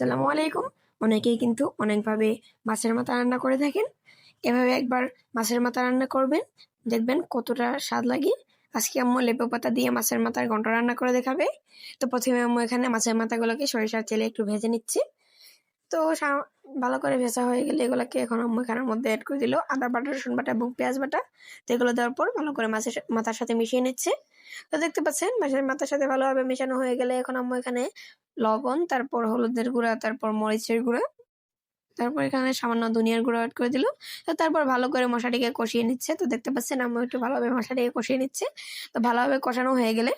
আসসালামু আলাইকুম। অনেকেই কিন্তু অনেকভাবে মাছের মাথা রান্না করে থাকেন। এভাবে একবার মাছের মাথা রান্না করবেন, দেখবেন কতটা স্বাদ লাগে। আজকে আম্মু লেবু পাতা দিয়ে মাছের মাথার ঘন্ট রান্না করে দেখাবে। তো প্রথমে আম্মু এখানে মাছের মাথাগুলোকে সরিষার তেলে একটু ভেজে নিচ্ছে। তো ভালো করে ভেজা হয়ে গেলে এগুলোকে এখন আম্মু এখানের মধ্যে অ্যাড করে দিল আদা বাটা, রসুন বাটা এবং পেঁয়াজ বাটা। তো এগুলো দেওয়ার পর ভালো করে মাছের মাথার সাথে মিশিয়ে নিচ্ছে। তো দেখতে পাচ্ছেন মাছের মাথার সাথে ভালোভাবে মেশানো হয়ে গেলে এখন আম্মু এখানে লবণ, তারপর হলুদের গুঁড়া, তারপর মরিচের গুঁড়া, তারপর এখানে সামান্য ধনিয়ার গুঁড়ো অ্যাড করে দিল। তো তারপর ভালো করে মশলাটিকে কষিয়ে নিচ্ছে। তো দেখতে পাচ্ছেন আম্মু একটু ভালোভাবে মশলাটিকে কষিয়ে নিচ্ছে। তো ভালোভাবে কষানো হয়ে গেলে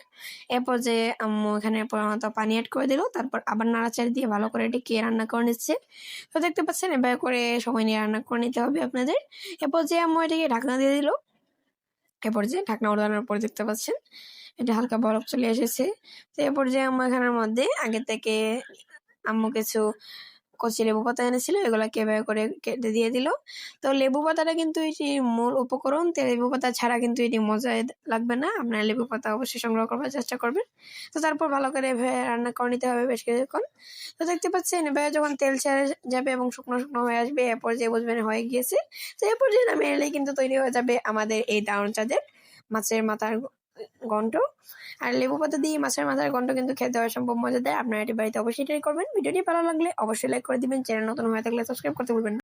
এরপর যে আম্মু এখানে পরিমাণ পানি অ্যাড করে দিল। তারপর আবার নাড়াচাড়া দিয়ে ভালো করে এটিকে রান্না করে নিচ্ছে। তো দেখতে পাচ্ছেন এভাবে করে সময় নিয়ে রান্না করে নিতে হবে আপনাদের। এরপর যে আম্মু এটিকে ঢাকনা দিয়ে দিল। এরপর যে ঢাকনা ওঠানোর পর দেখতে পাচ্ছেন এটা হালকা বরফ চলে এসেছে। তো এরপর যে আম্মু এখানের মধ্যে আগে থেকে আম্মু কিছু কচি লেবু পাতা এনেছিল, এগুলাকে এভাবে করে কেটে দিয়ে দিল। তো লেবু পাতাটা কিন্তু এটি মূল উপকরণ। তো লেবু পাতা ছাড়া কিন্তু এটি মজায় লাগবে না। আপনারা লেবু পাতা অবশ্যই সংগ্রহ করবার চেষ্টা করবেন। তো তারপর ভালো করে এভাবে রান্না করে নিতে হবে বেশ কিছুক্ষণ। তো দেখতে পাচ্ছেন এভাবে যখন তেল ছেড়ে যাবে এবং শুকনো শুকনো হয়ে আসবে, এরপর যে বুঝবেন হয়ে গিয়েছে। তো এরপর যে নামিয়ে এলেই কিন্তু তৈরি হয়ে যাবে আমাদের এই দারুণ চাঁদের মাছের মাথার ঘন্ট। আর লেবু পাতা দিয়ে মাছের মাথার ঘন্ট কিন্তু খেতে অসম্ভব মজাদার। আপনারা এটি বাড়িতে অবশ্যই ট্রাই করবেন। ভিডিওটি ভালো লাগলে অবশ্যই লাইক করে দিবেন। চ্যানেল নতুন হয়ে থাকলে সাবস্ক্রাইব করতে ভুলবেন না।